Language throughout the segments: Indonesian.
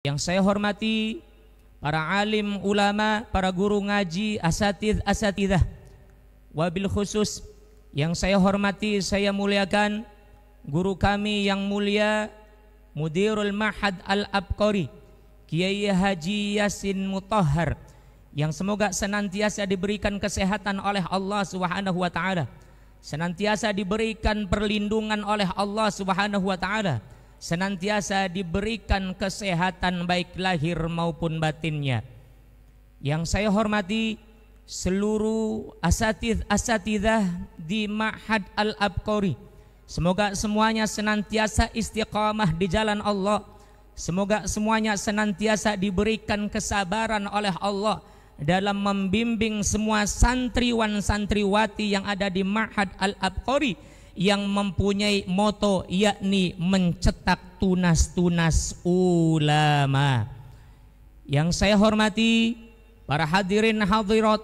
Yang saya hormati para alim ulama, para guru ngaji, asatidzah, wabil khusus yang saya hormati, saya muliakan guru kami yang mulia Mudirul Ma'had Al-Abqari Kiai Haji Yasin Mutahhar, yang semoga senantiasa diberikan kesehatan oleh Allah Subhanahu wa taala, senantiasa diberikan perlindungan oleh Allah Subhanahu wa taala, senantiasa diberikan kesehatan baik lahir maupun batinnya. Yang saya hormati seluruh asatidzah di Ma'had Al-Abqari, semoga semuanya senantiasa istiqamah di jalan Allah, semoga semuanya senantiasa diberikan kesabaran oleh Allah dalam membimbing semua santriwan santriwati yang ada di Ma'had Al-Abqari yang mempunyai moto yakni mencetak tunas-tunas ulama. Yang saya hormati para hadirin hadirat,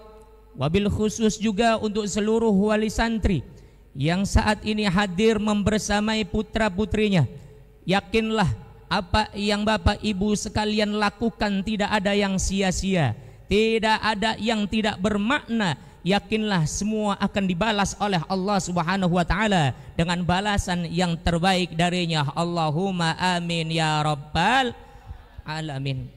wabil khusus juga untuk seluruh wali santri yang saat ini hadir membersamai putra-putrinya. Yakinlah apa yang Bapak Ibu sekalian lakukan tidak ada yang sia-sia, tidak ada yang tidak bermakna. Yakinlah semua akan dibalas oleh Allah Subhanahu wa taala dengan balasan yang terbaik darinya. Allahumma amin ya rabbal alamin.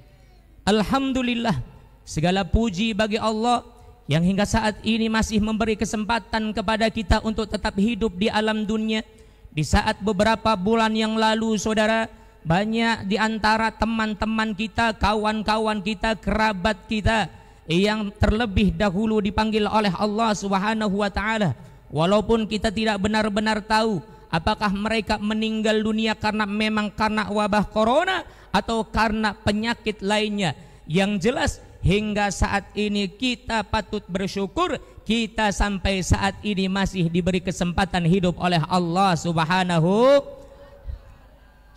Alhamdulillah, segala puji bagi Allah yang hingga saat ini masih memberi kesempatan kepada kita untuk tetap hidup di alam dunia. Di saat beberapa bulan yang lalu, saudara, banyak di antara teman-teman kita, kawan-kawan kita, kerabat kita yang terlebih dahulu dipanggil oleh Allah Subhanahu wa taala, walaupun kita tidak benar-benar tahu apakah mereka meninggal dunia memang karena wabah corona atau karena penyakit lainnya. Yang jelas hingga saat ini kita patut bersyukur kita sampai saat ini masih diberi kesempatan hidup oleh Allah Subhanahu.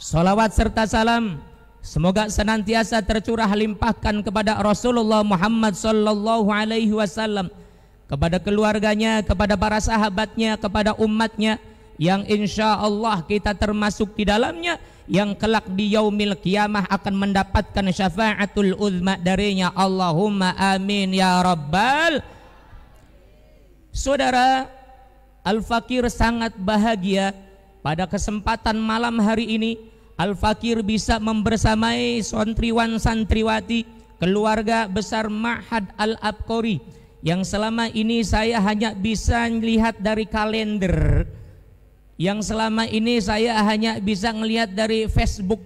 Salawat serta salam semoga senantiasa tercurah limpahkan kepada Rasulullah Muhammad sallallahu alaihi wasallam, kepada keluarganya, kepada para sahabatnya, kepada umatnya yang insya Allah kita termasuk di dalamnya, yang kelak di yaumil kiamah akan mendapatkan syafaatul uzma darinya. Allahumma amin ya rabbal. Saudara, Al-Fakir sangat bahagia pada kesempatan malam hari ini Al-Fakir bisa membersamai santriwan santriwati keluarga besar Ma'had Al-Abqari yang selama ini saya hanya bisa melihat dari kalender, yang selama ini saya hanya bisa melihat dari Facebook,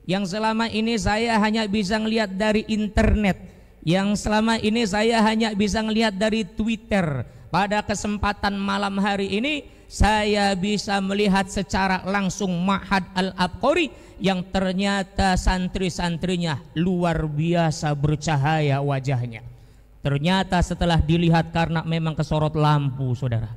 yang selama ini saya hanya bisa melihat dari internet, yang selama ini saya hanya bisa melihat dari Twitter. Pada kesempatan malam hari ini saya bisa melihat secara langsung Ma'had Al-Abqari yang ternyata santri-santrinya luar biasa bercahaya wajahnya. Ternyata setelah dilihat karena memang kesorot lampu, saudara.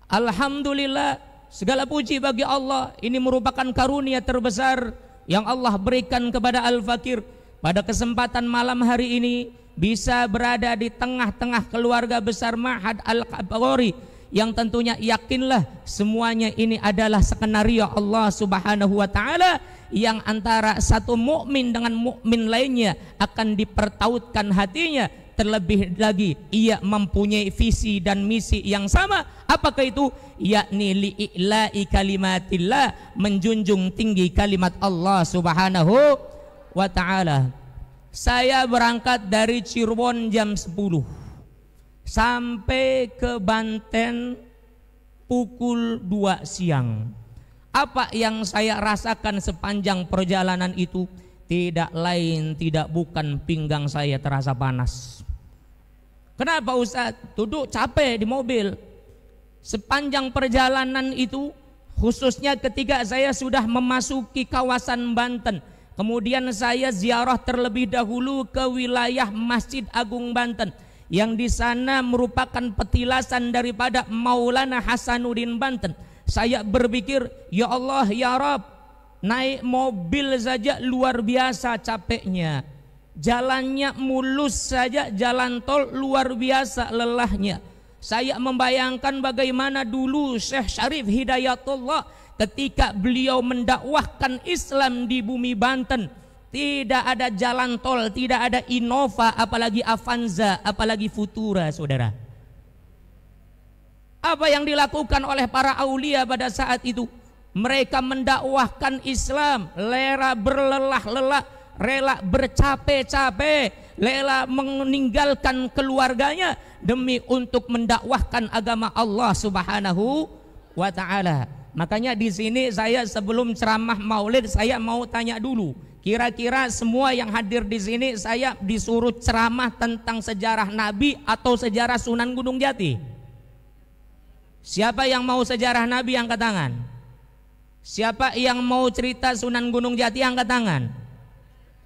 Alhamdulillah, segala puji bagi Allah. Ini merupakan karunia terbesar yang Allah berikan kepada Al-Fakir pada kesempatan malam hari ini bisa berada di tengah-tengah keluarga besar Ma'had Al-Abqari yang tentunya yakinlah semuanya ini adalah skenario Allah Subhanahu wa taala yang antara satu mukmin dengan mukmin lainnya akan dipertautkan hatinya. Terlebih lagi ia mempunyai visi dan misi yang sama. Apakah itu? Yakni li'ila'i kalimatillah, menjunjung tinggi kalimat Allah Subhanahu wa taala. Saya berangkat dari Cirebon jam 10 sampai ke Banten pukul 2 siang. Apa yang saya rasakan sepanjang perjalanan itu? Tidak lain tidak bukan pinggang saya terasa panas. Kenapa Ustaz? Duduk capek di mobil. Sepanjang perjalanan itu, khususnya ketika saya sudah memasuki kawasan Banten, kemudian saya ziarah terlebih dahulu ke wilayah Masjid Agung Banten, yang di sana merupakan petilasan daripada Maulana Hasanuddin Banten. Saya berpikir, ya Allah ya Rabb, naik mobil saja luar biasa capeknya, jalannya mulus saja, jalan tol luar biasa lelahnya. Saya membayangkan bagaimana dulu Syekh Syarif Hidayatullah ketika beliau mendakwahkan Islam di bumi Banten, tidak ada jalan tol, tidak ada Innova, apalagi Avanza, apalagi Futura, saudara. Apa yang dilakukan oleh para aulia pada saat itu? Mereka mendakwahkan Islam, rela berlelah-lelah, rela bercapek-capek, rela meninggalkan keluarganya demi untuk mendakwahkan agama Allah Subhanahu wa ta'ala. Makanya di sini saya sebelum ceramah Maulid saya mau tanya dulu, kira-kira semua yang hadir di sini saya disuruh ceramah tentang sejarah Nabi atau sejarah Sunan Gunung Jati? Siapa yang mau sejarah Nabi angkat tangan? Siapa yang mau cerita Sunan Gunung Jati angkat tangan?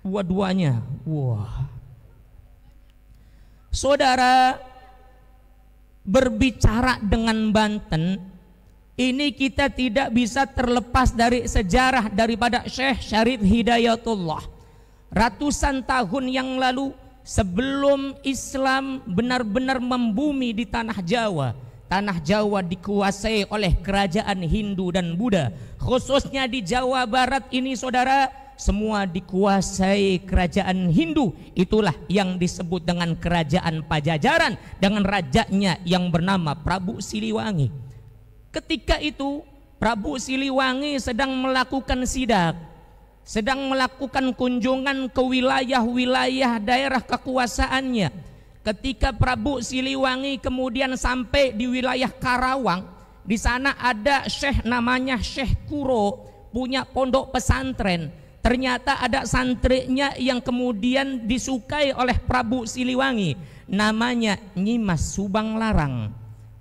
Dua-duanya. Wah. Saudara, berbicara dengan Banten, ini kita tidak bisa terlepas dari sejarah daripada Syekh Syarif Hidayatullah. Ratusan tahun yang lalu, sebelum Islam benar-benar membumi di tanah Jawa, tanah Jawa dikuasai oleh kerajaan Hindu dan Buddha. Khususnya di Jawa Barat ini saudara, semua dikuasai kerajaan Hindu. Itulah yang disebut dengan kerajaan Pajajaran dengan rajanya yang bernama Prabu Siliwangi. Ketika itu Prabu Siliwangi sedang melakukan sidak, sedang melakukan kunjungan ke wilayah-wilayah daerah kekuasaannya. Ketika Prabu Siliwangi kemudian sampai di wilayah Karawang, di sana ada syekh namanya Syekh Kuro, punya pondok pesantren. Ternyata ada santrinya yang kemudian disukai oleh Prabu Siliwangi, namanya Nyimas Subang Larang.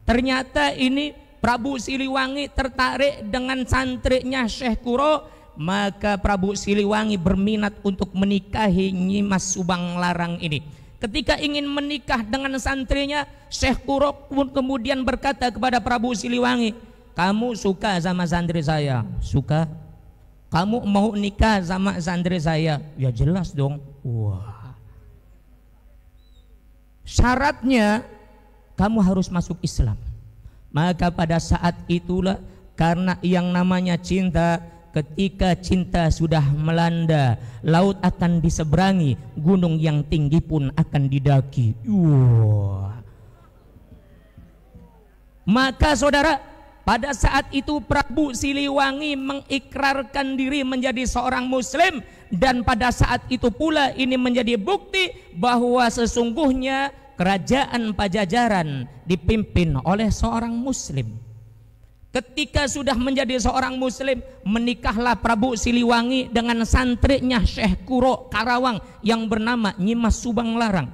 Ternyata ini Prabu Siliwangi tertarik dengan santrinya Syekh Kuro, maka Prabu Siliwangi berminat untuk menikahi Nyimas Subang Larang ini. Ketika ingin menikah dengan santrinya, Syekh Kuro pun kemudian berkata kepada Prabu Siliwangi, kamu suka sama santri saya? Suka. Kamu mau nikah sama santri saya? Ya jelas dong. Wah. Syaratnya kamu harus masuk Islam. Maka pada saat itulah, karena yang namanya cinta, ketika cinta sudah melanda, laut akan diseberangi, gunung yang tinggi pun akan didaki. Maka saudara, pada saat itu Prabu Siliwangi mengikrarkan diri menjadi seorang muslim, dan pada saat itu pula ini menjadi bukti bahwa sesungguhnya kerajaan Pajajaran dipimpin oleh seorang muslim. Ketika sudah menjadi seorang muslim, menikahlah Prabu Siliwangi dengan santrinya Syekh Kuro Karawang yang bernama Nyimas Subang Larang.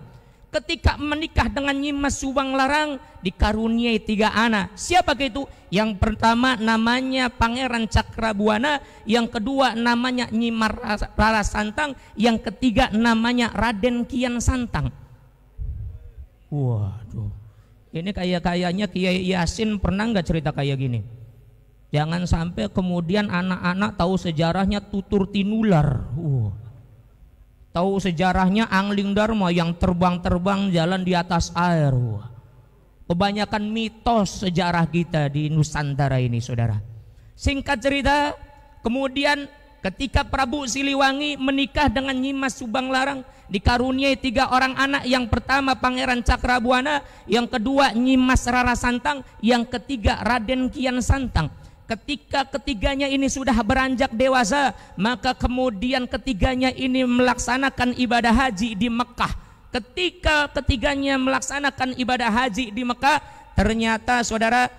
Ketika menikah dengan Nyimas Subang Larang, dikaruniai 3 anak. Siapa itu? Yang pertama namanya Pangeran Cakrabuana, yang kedua namanya Nyimas Rara Santang, yang ketiga namanya Raden Kian Santang. Waduh. Ini kayaknya Kiai Yasin pernah nggak cerita kayak gini? Jangan sampai kemudian anak-anak tahu sejarahnya Tutur Tinular, tahu sejarahnya Angling Dharma yang terbang-terbang jalan di atas air. Kebanyakan mitos sejarah kita di Nusantara ini, saudara. Singkat cerita, kemudian ketika Prabu Siliwangi menikah dengan Nyimas Subang Larang, dikaruniai 3 orang anak. Yang pertama Pangeran Cakrabuana, yang kedua Nyimas Rara Santang, yang ketiga Raden Kian Santang. Ketika ketiganya ini sudah beranjak dewasa, maka kemudian ketiganya ini melaksanakan ibadah haji di Mekah. Ketika ketiganya melaksanakan ibadah haji di Mekah, ternyata saudara,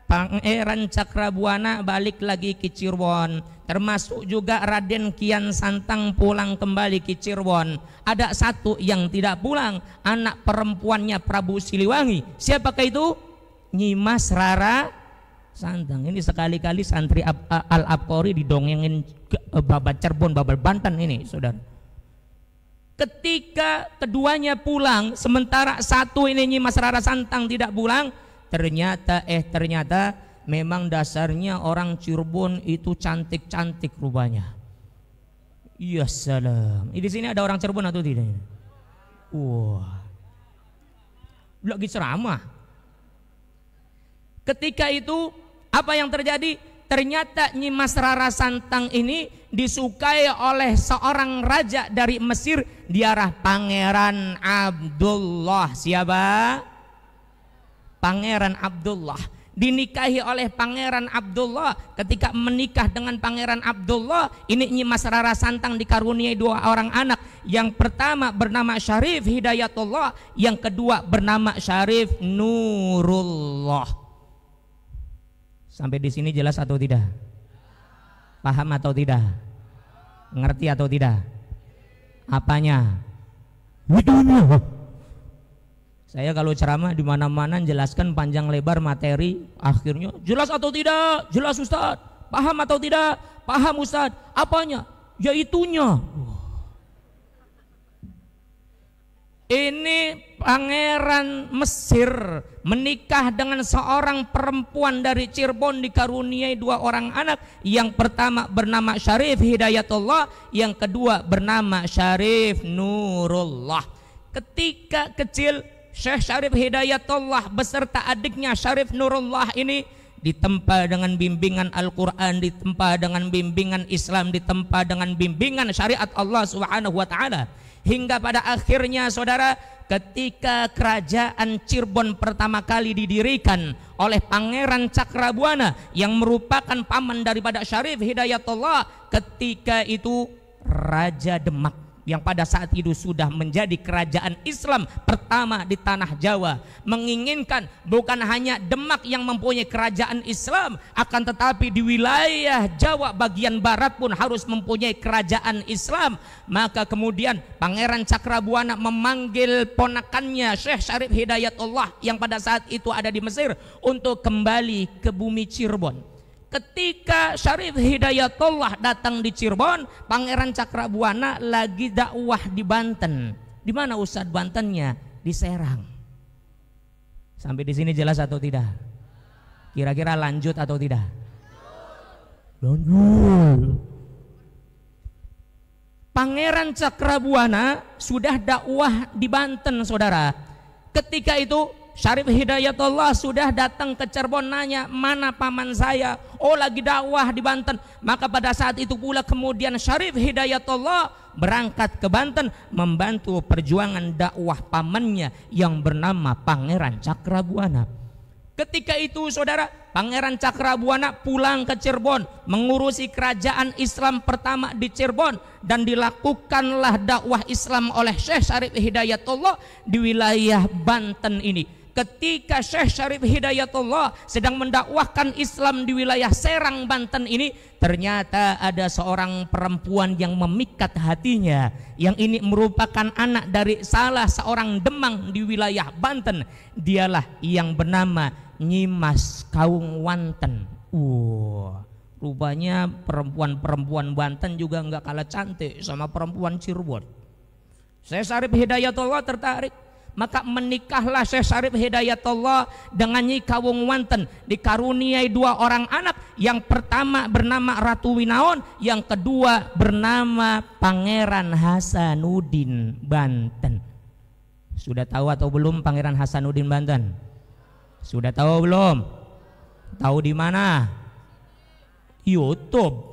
Pangeran Cakrabuana balik lagi ke Cirebon, termasuk juga Raden Kian Santang pulang kembali ke Cirebon. Ada satu yang tidak pulang, anak perempuannya Prabu Siliwangi. Siapakah itu? Nyimas Rara Santang. Ini sekali-kali santri Al-Abqori didongengin babat Cirebon, babal Banten ini, saudara. Ketika keduanya pulang, sementara satu ini Nyimas Rara Santang tidak pulang, ternyata memang dasarnya orang Cirebon itu cantik-cantik rupanya. Ya salam. Di sini ada orang Cirebon atau tidak? Wah. Lagi ceramah. Ketika itu apa yang terjadi? ternyata Nyimas Rara Santang ini disukai oleh seorang raja dari Mesir, diarah Pangeran Abdullah. Siapa? Pangeran Abdullah. Dinikahi oleh Pangeran Abdullah. Ketika menikah dengan Pangeran Abdullah, ini Nyimas Rara Santang dikaruniai 2 orang anak. Yang pertama bernama Syarif Hidayatullah, yang kedua bernama Syarif Nurullah. Sampai di sini jelas atau tidak? Paham atau tidak? Ngerti atau tidak? Apanya? Hidupnya. Saya kalau ceramah di mana-mana jelaskan panjang lebar materi, akhirnya jelas atau tidak? Jelas Ustaz. Paham atau tidak? Paham Ustaz. Apanya? Ya itunya. Ini Pangeran Mesir menikah dengan seorang perempuan dari Cirebon, dikaruniai 2 orang anak. Yang pertama bernama Syarif Hidayatullah, yang kedua bernama Syarif Nurullah. Ketika kecil, Syekh Syarif Hidayatullah beserta adiknya Syarif Nurullah ini ditempa dengan bimbingan Al-Quran, ditempa dengan bimbingan Islam, ditempa dengan bimbingan syariat Allah Subhanahu wa Ta'ala. Hingga pada akhirnya saudara, ketika kerajaan Cirebon pertama kali didirikan oleh Pangeran Cakrabuana yang merupakan paman daripada Syarif Hidayatullah, ketika itu Raja Demak yang pada saat itu sudah menjadi kerajaan Islam pertama di tanah Jawa, menginginkan bukan hanya Demak yang mempunyai kerajaan Islam, akan tetapi di wilayah Jawa bagian barat pun harus mempunyai kerajaan Islam. Maka kemudian Pangeran Cakrabuana memanggil ponakannya Syekh Syarif Hidayatullah yang pada saat itu ada di Mesir untuk kembali ke bumi Cirebon. Ketika Syarif Hidayatullah datang di Cirebon, Pangeran Cakrabuana lagi dakwah di Banten. Di mana Ustadz Bantennya? Di Serang. Sampai di sini jelas atau tidak? Kira-kira lanjut atau tidak? Lanjut. Pangeran Cakrabuana sudah dakwah di Banten, saudara. Ketika itu Syarif Hidayatullah sudah datang ke Cirebon, nanya, mana paman saya? Oh, lagi dakwah di Banten. Maka pada saat itu pula kemudian Syarif Hidayatullah berangkat ke Banten membantu perjuangan dakwah pamannya yang bernama Pangeran Cakrabuana. Ketika itu saudara, Pangeran Cakrabuana pulang ke Cirebon mengurusi kerajaan Islam pertama di Cirebon, dan dilakukanlah dakwah Islam oleh Syekh Syarif Hidayatullah di wilayah Banten ini. Ketika Syekh Syarif Hidayatullah sedang mendakwahkan Islam di wilayah Serang Banten ini, ternyata ada seorang perempuan yang memikat hatinya, yang ini merupakan anak dari salah seorang demang di wilayah Banten. Dialah yang bernama Nyimas Kaung Wanten. Rupanya perempuan-perempuan Banten juga nggak kalah cantik sama perempuan Cirebon. Syekh Syarif Hidayatullah tertarik. Maka menikahlah Syekh Syarif Hidayatullah dengan Nyi Kawung Wanten, dikaruniai 2 orang anak. Yang pertama bernama Ratu Winaon, yang kedua bernama Pangeran Hasanuddin Banten. Sudah tahu atau belum Pangeran Hasanuddin Banten? Sudah tahu belum? Tahu di mana? YouTube.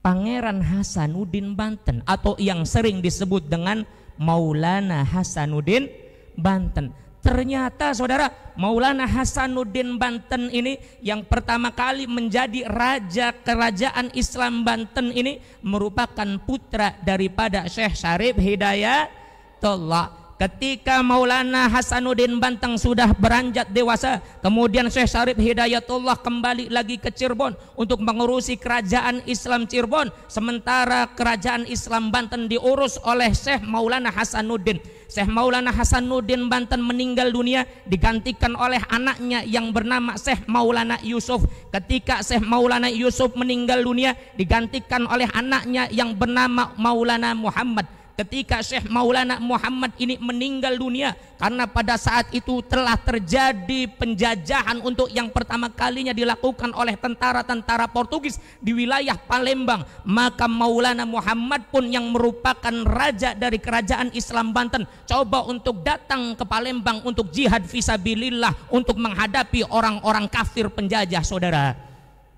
Pangeran Hasanuddin Banten, atau yang sering disebut dengan Maulana Hasanuddin Banten. Ternyata saudara, Maulana Hasanuddin Banten ini yang pertama kali menjadi raja kerajaan Islam Banten ini merupakan putra daripada Syekh Syarif Hidayatullah. Ketika Maulana Hasanuddin Banten sudah beranjak dewasa, kemudian Syekh Syarif Hidayatullah kembali lagi ke Cirebon untuk mengurusi kerajaan Islam Cirebon, sementara kerajaan Islam Banten diurus oleh Syekh Maulana Hasanuddin. Syekh Maulana Hasanuddin Banten meninggal dunia, digantikan oleh anaknya yang bernama Syekh Maulana Yusuf. Ketika Syekh Maulana Yusuf meninggal dunia, digantikan oleh anaknya yang bernama Maulana Muhammad. ketika Syekh Maulana Muhammad ini meninggal dunia, karena pada saat itu telah terjadi penjajahan untuk yang pertama kalinya dilakukan oleh tentara-tentara Portugis di wilayah Palembang, maka Maulana Muhammad pun yang merupakan raja dari kerajaan Islam Banten coba untuk datang ke Palembang untuk jihad fisabilillah untuk menghadapi orang-orang kafir penjajah, saudara.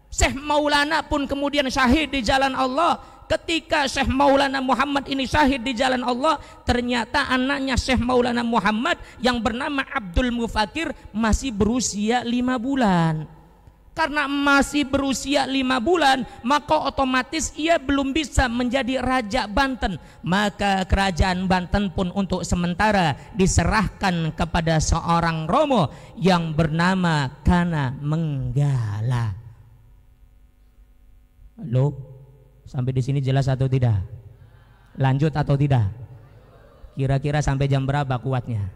Syekh Maulana pun kemudian syahid di jalan Allah. Ketika Syekh Maulana Muhammad ini syahid di jalan Allah, ternyata anaknya Syekh Maulana Muhammad yang bernama Abdul Mufakir masih berusia 5 bulan. Karena masih berusia 5 bulan, maka otomatis ia belum bisa menjadi raja Banten. Maka kerajaan Banten pun untuk sementara diserahkan kepada seorang romo yang bernama Kana Menggala. Halo? Sampai di sini jelas atau tidak? Lanjut atau tidak? Kira-kira sampai jam berapa kuatnya?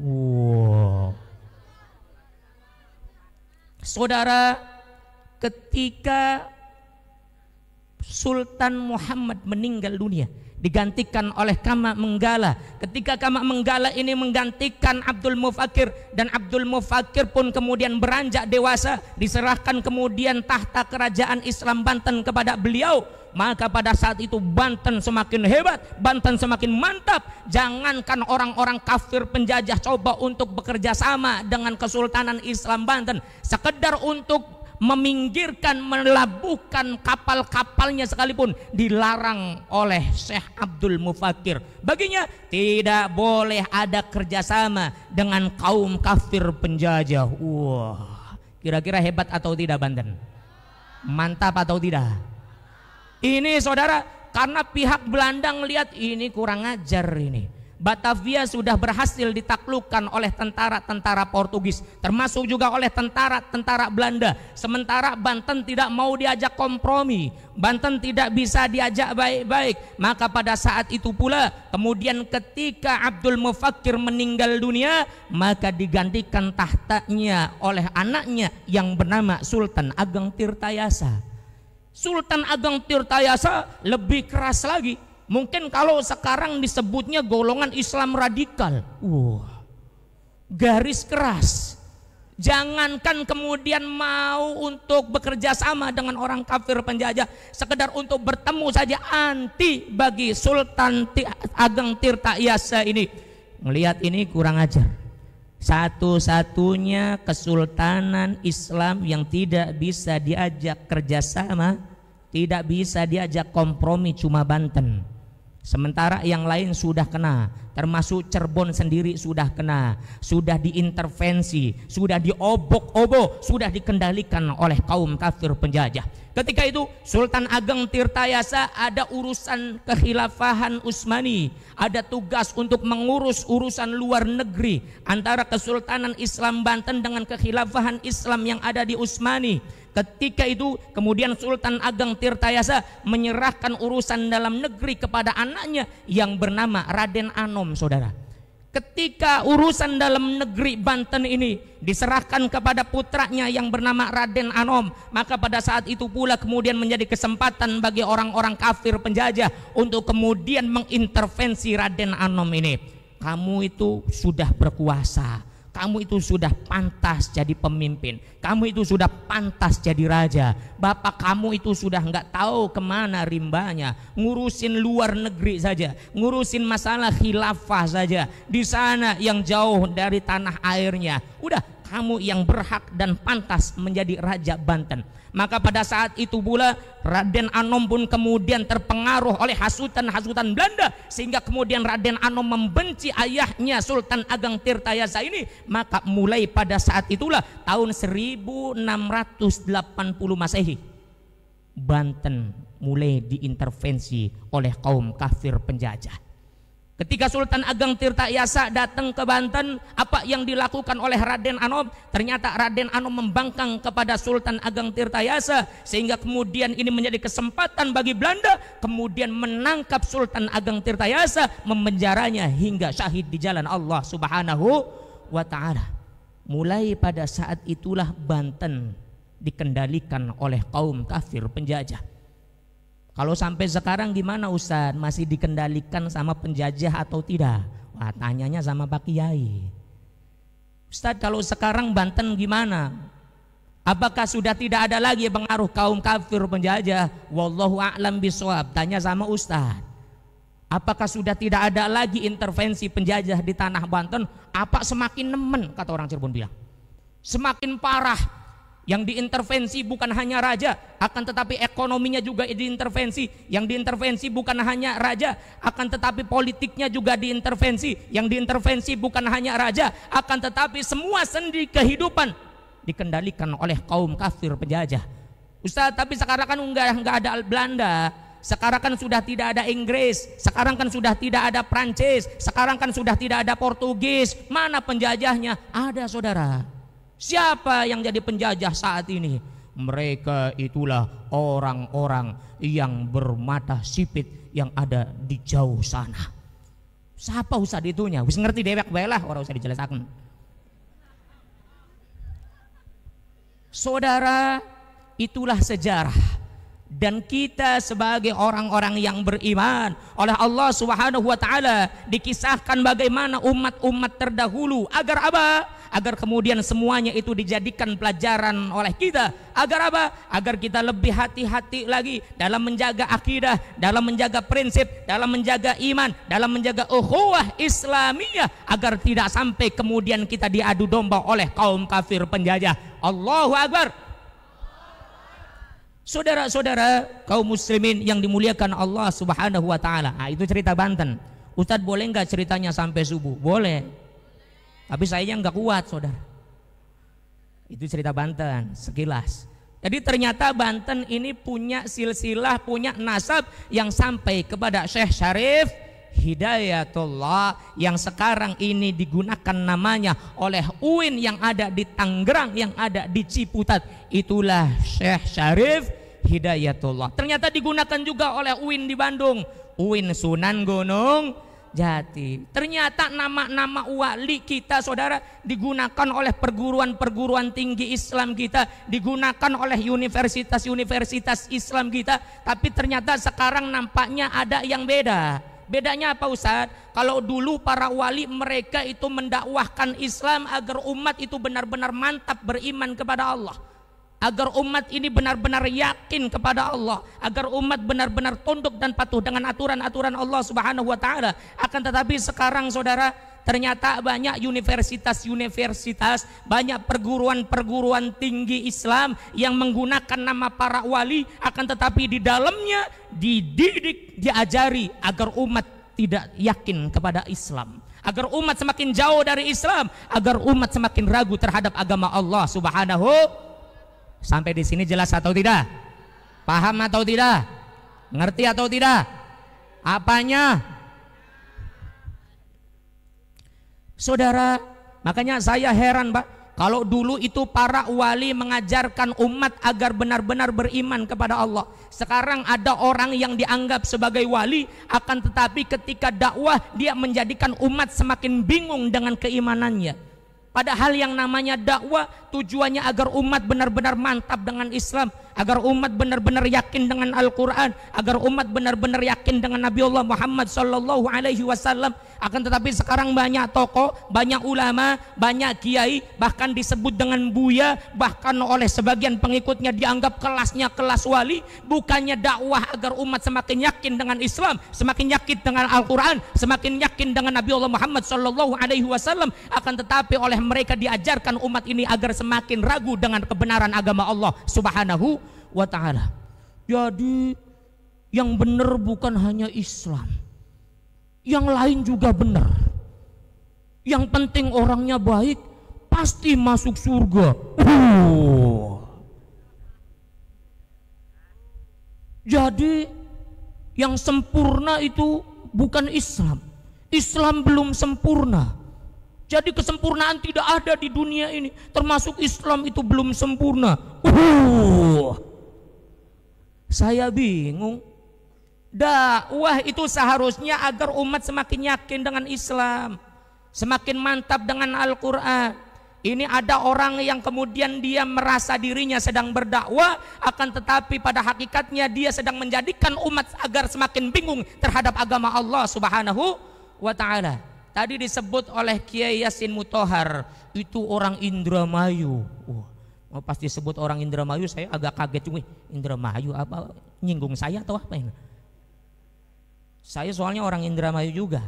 Wow. Saudara, ketika Sultan Muhammad meninggal dunia, digantikan oleh Kama Menggala. Ketika Kama Menggala ini menggantikan Abdul Mufakir, dan Abdul Mufakir pun kemudian beranjak dewasa, diserahkan kemudian tahta kerajaan Islam Banten kepada beliau. Maka pada saat itu Banten semakin hebat, Banten semakin mantap. Jangankan orang-orang kafir penjajah coba untuk bekerja sama dengan Kesultanan Islam Banten, sekedar untuk meminggirkan, melabuhkan kapal-kapalnya sekalipun dilarang oleh Syekh Abdul Mufakir. Baginya tidak boleh ada kerjasama dengan kaum kafir penjajah. Wah, kira-kira hebat atau tidak Banten? Mantap atau tidak? Ini saudara, karena pihak Belanda ngelihat ini kurang ajar ini. Batavia sudah berhasil ditaklukkan oleh tentara-tentara Portugis, termasuk juga oleh tentara-tentara Belanda. Sementara Banten tidak mau diajak kompromi, Banten tidak bisa diajak baik-baik. Maka pada saat itu pula kemudian ketika Abdul Mufakir meninggal dunia, maka digantikan tahtanya oleh anaknya yang bernama Sultan Ageng Tirtayasa. Sultan Ageng Tirtayasa lebih keras lagi. Mungkin kalau sekarang disebutnya golongan Islam radikal. Garis keras. Jangankan kemudian mau untuk bekerja sama dengan orang kafir penjajah, sekedar untuk bertemu saja anti bagi Sultan Ageng Tirtayasa ini. Melihat ini kurang ajar. Satu-satunya kesultanan Islam yang tidak bisa diajak kerjasama, tidak bisa diajak kompromi cuma Banten. Sementara yang lain sudah kena, termasuk Cirebon sendiri sudah kena, sudah diintervensi, sudah diobok-obok, sudah dikendalikan oleh kaum kafir penjajah. Ketika itu Sultan Ageng Tirtayasa ada urusan kekhilafahan Utsmani, ada tugas untuk mengurus urusan luar negeri antara Kesultanan Islam Banten dengan kekhilafahan Islam yang ada di Utsmani. Ketika itu kemudian Sultan Ageng Tirtayasa menyerahkan urusan dalam negeri kepada anaknya yang bernama Raden Anom, saudara. Ketika urusan dalam negeri Banten ini diserahkan kepada putranya yang bernama Raden Anom, maka pada saat itu pula kemudian menjadi kesempatan bagi orang-orang kafir penjajah untuk kemudian mengintervensi Raden Anom ini. Kamu itu sudah berkuasa, kamu itu sudah pantas jadi pemimpin, kamu itu sudah pantas jadi raja. Bapak kamu itu sudah nggak tahu kemana rimbanya, ngurusin luar negeri saja, ngurusin masalah khilafah saja, di sana yang jauh dari tanah airnya. Udah, kamu yang berhak dan pantas menjadi raja Banten. Maka pada saat itu pula Raden Anom pun kemudian terpengaruh oleh hasutan-hasutan Belanda, sehingga kemudian Raden Anom membenci ayahnya Sultan Ageng Tirtayasa ini. Maka mulai pada saat itulah tahun 1680 Masehi, Banten mulai diintervensi oleh kaum kafir penjajah. Ketika Sultan Ageng Tirtayasa datang ke Banten, apa yang dilakukan oleh Raden Anom? Ternyata Raden Anom membangkang kepada Sultan Ageng Tirtayasa, sehingga kemudian ini menjadi kesempatan bagi Belanda kemudian menangkap Sultan Ageng Tirtayasa, memenjaranya hingga syahid di jalan Allah Subhanahu wa ta'ala. Mulai pada saat itulah Banten dikendalikan oleh kaum kafir penjajah. Kalau sampai sekarang gimana Ustaz? Masih dikendalikan sama penjajah atau tidak? Wah, tanyanya sama Pak Kiai. Ustaz, kalau sekarang Banten gimana? Apakah sudah tidak ada lagi pengaruh kaum kafir penjajah? Wallahu a'lam bishawab. Tanya sama Ustaz. Apakah sudah tidak ada lagi intervensi penjajah di tanah Banten? Apa semakin nemen, kata orang Cirebon bilang. Semakin parah. Yang diintervensi bukan hanya raja, akan tetapi ekonominya juga diintervensi. Yang diintervensi bukan hanya raja, akan tetapi politiknya juga diintervensi. Yang diintervensi bukan hanya raja, akan tetapi semua sendi kehidupan dikendalikan oleh kaum kafir penjajah. Ustaz, tapi sekarang kan enggak ada Belanda. Sekarang kan sudah tidak ada Inggris. Sekarang kan sudah tidak ada Prancis. Sekarang kan sudah tidak ada Portugis. Mana penjajahnya? Ada, saudara. Siapa yang jadi penjajah saat ini? Mereka itulah orang-orang yang bermata sipit yang ada di jauh sana. Siapa usah ditunya? Wis ngerti dewek bae lah, ora usah dijelasaken. Saudara, itulah sejarah. Dan kita sebagai orang-orang yang beriman oleh Allah Subhanahu wa taala dikisahkan bagaimana umat-umat terdahulu agar apa? Agar kemudian semuanya itu dijadikan pelajaran oleh kita. Agar apa? Agar kita lebih hati-hati lagi dalam menjaga akidah, dalam menjaga prinsip, dalam menjaga iman, dalam menjaga ukhuwah Islamiyah, agar tidak sampai kemudian kita diadu domba oleh kaum kafir penjajah. Allahu Akbar. Saudara-saudara kaum muslimin yang dimuliakan Allah Subhanahu wa taala. Nah, itu cerita Banten. Ustadz, boleh nggak ceritanya sampai subuh? Boleh. Tapi sayanya nggak kuat, saudara. Itu cerita Banten sekilas. Jadi ternyata Banten ini punya silsilah, punya nasab yang sampai kepada Syekh Syarif Hidayatullah yang sekarang ini digunakan namanya oleh UIN yang ada di Tangerang, yang ada di Ciputat. Itulah Syekh Syarif Hidayatullah. Ternyata digunakan juga oleh UIN di Bandung, UIN Sunan Gunung Jati. Ternyata nama-nama wali kita, saudara, digunakan oleh perguruan-perguruan tinggi Islam kita, digunakan oleh universitas-universitas Islam kita. Tapi ternyata sekarang nampaknya ada yang beda. Bedanya apa Ustaz? Kalau dulu para wali mereka itu mendakwahkan Islam agar umat itu benar-benar mantap beriman kepada Allah, agar umat ini benar-benar yakin kepada Allah, agar umat benar-benar tunduk dan patuh dengan aturan-aturan Allah Subhanahu wa taala. Akan tetapi sekarang, saudara, ternyata banyak universitas-universitas, banyak perguruan-perguruan tinggi Islam yang menggunakan nama para wali, akan tetapi di dalamnya dididik, diajari agar umat tidak yakin kepada Islam, agar umat semakin jauh dari Islam, agar umat semakin ragu terhadap agama Allah Subhanahu. Sampai di sini jelas atau tidak? Paham atau tidak? Ngerti atau tidak? Apanya? Saudara, makanya saya heran, Pak. Kalau dulu itu para wali mengajarkan umat agar benar-benar beriman kepada Allah. Sekarang ada orang yang dianggap sebagai wali, akan tetapi ketika dakwah dia menjadikan umat semakin bingung dengan keimanannya. Padahal yang namanya dakwah tujuannya agar umat benar-benar mantap dengan Islam, agar umat benar-benar yakin dengan Al-Quran, agar umat benar-benar yakin dengan Nabi Allah Muhammad Sallallahu Alaihi Wasallam. Akan tetapi sekarang banyak tokoh, banyak ulama, banyak kiai, bahkan disebut dengan buya, bahkan oleh sebagian pengikutnya dianggap kelasnya kelas wali. Bukannya dakwah agar umat semakin yakin dengan Islam, semakin yakin dengan Al-Quran, semakin yakin dengan Nabi Allah Muhammad Sallallahu Alaihi Wasallam. Akan tetapi oleh mereka diajarkan umat ini agar semakin ragu dengan kebenaran agama Allah Subhanahu wa ta'ala. Jadi yang benar bukan hanya Islam, yang lain juga benar. Yang penting orangnya baik, pasti masuk surga. Jadi yang sempurna itu bukan Islam. Islam belum sempurna. Jadi kesempurnaan tidak ada di dunia ini, termasuk Islam itu belum sempurna. Saya bingung. Dakwah itu seharusnya agar umat semakin yakin dengan Islam, semakin mantap dengan Al-Quran. Ini ada orang yang kemudian dia merasa dirinya sedang berdakwah, akan tetapi pada hakikatnya dia sedang menjadikan umat agar semakin bingung terhadap agama Allah Subhanahu wa ta'ala. Tadi disebut oleh Kiai Yasin Mutahar, itu orang Indramayu. Pas disebut orang Indramayu saya agak kaget juga. Indramayu apa, nyinggung saya atau apa ini? Saya soalnya orang Indramayu juga.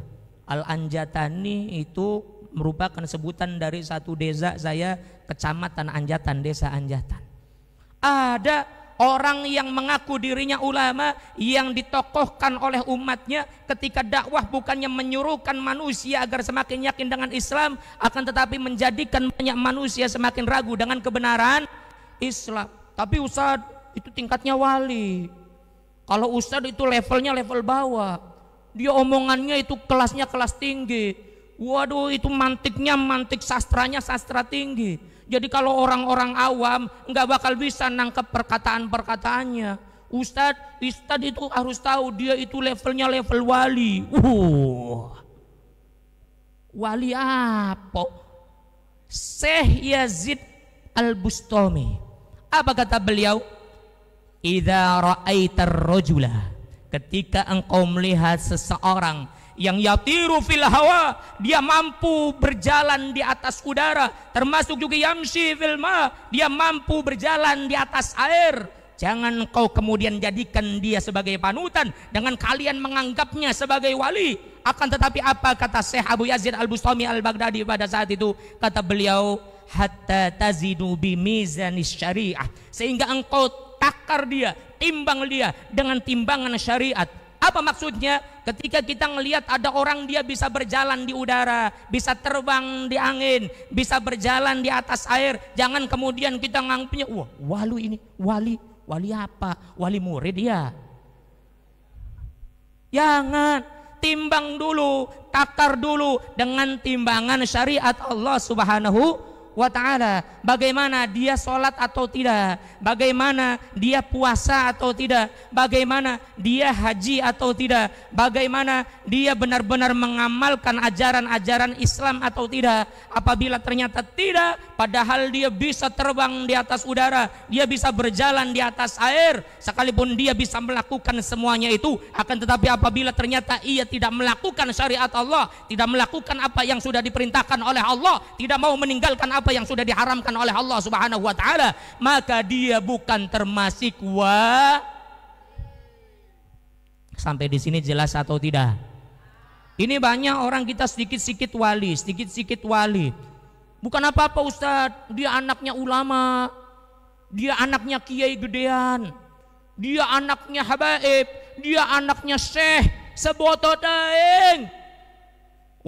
Al-Anjatani itu merupakan sebutan dari satu desa saya, kecamatan Anjatan, desa Anjatan. Ada orang yang mengaku dirinya ulama yang ditokohkan oleh umatnya ketika dakwah bukannya menyuruhkan manusia agar semakin yakin dengan Islam, akan tetapi menjadikan banyak manusia semakin ragu dengan kebenaran Islam. Tapi ustadz itu tingkatnya wali. Kalau ustadz itu levelnya level bawah, dia omongannya itu kelasnya kelas tinggi. Waduh, itu mantiknya mantik, sastranya sastra tinggi. Jadi kalau orang-orang awam nggak bakal bisa nangkep perkataan-perkataannya. Ustadz itu harus tahu dia itu levelnya level wali. Wali apa? Syekh Yazid Al-Bustami. Apa kata beliau? Idza ra'aitar rajula, ketika engkau melihat seseorang yang yatiru fil hawa, dia mampu berjalan di atas udara, termasuk juga yamshi fil ma, dia mampu berjalan di atas air, jangan kau kemudian jadikan dia sebagai panutan dengan kalian menganggapnya sebagai wali. Akan tetapi apa kata Syekh Abu Yazid Al-Bustami Al-Baghdadi pada saat itu? Kata beliau, hatta tazidu bimizanis syariah, sehingga engkau takar dia, timbang dia dengan timbangan syariat. Apa maksudnya? Ketika kita melihat ada orang dia bisa berjalan di udara, bisa terbang di angin, bisa berjalan di atas air, jangan kemudian kita nganggapnya, wah wali ini, wali apa? Wali murid ya. Jangan, timbang dulu, takar dulu dengan timbangan syariat Allah Subhanahu wa ta'ala. Bagaimana dia sholat atau tidak, bagaimana dia puasa atau tidak, bagaimana dia haji atau tidak, bagaimana dia benar-benar mengamalkan ajaran-ajaran Islam atau tidak. Apabila ternyata tidak, padahal dia bisa terbang di atas udara, dia bisa berjalan di atas air, sekalipun dia bisa melakukan semuanya itu, akan tetapi apabila ternyata ia tidak melakukan syariat Allah, tidak melakukan apa yang sudah diperintahkan oleh Allah, tidak mau meninggalkan apa yang sudah diharamkan oleh Allah Subhanahu wa ta'ala, maka dia bukan termasuk Sampai di sini jelas atau tidak? Ini banyak orang kita sedikit-sedikit wali. Bukan apa-apa Ustadz, dia anaknya ulama, dia anaknya kiai gedean, dia anaknya habaib, dia anaknya syekh, seboto daeng.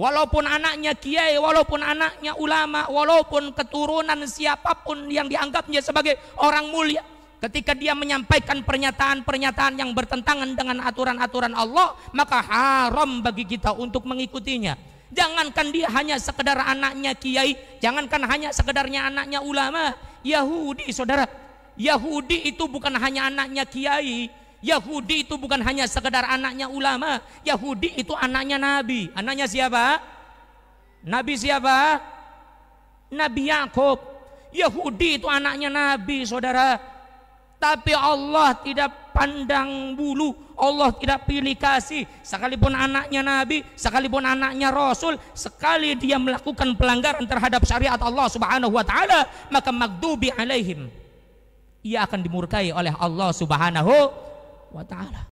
Walaupun anaknya kiai, walaupun anaknya ulama, walaupun keturunan siapapun yang dianggapnya sebagai orang mulia, ketika dia menyampaikan pernyataan-pernyataan yang bertentangan dengan aturan-aturan Allah, maka haram bagi kita untuk mengikutinya. Jangankan dia hanya sekedar anaknya kiai, jangankan hanya sekedarnya anaknya ulama. Yahudi, saudara, Yahudi itu bukan hanya anaknya kiai, Yahudi itu bukan hanya sekedar anaknya ulama, Yahudi itu anaknya Nabi. Anaknya siapa? Nabi siapa? Nabi Yakub. Yahudi itu anaknya Nabi, saudara. Tapi Allah tidak pandang bulu, Allah tidak pilih kasih. Sekalipun anaknya Nabi, sekalipun anaknya Rasul, sekali dia melakukan pelanggaran terhadap syariat Allah Subhanahu wa ta'ala, maka maghdubi alaihim, ia akan dimurkai oleh Allah Subhanahu wa ta'ala.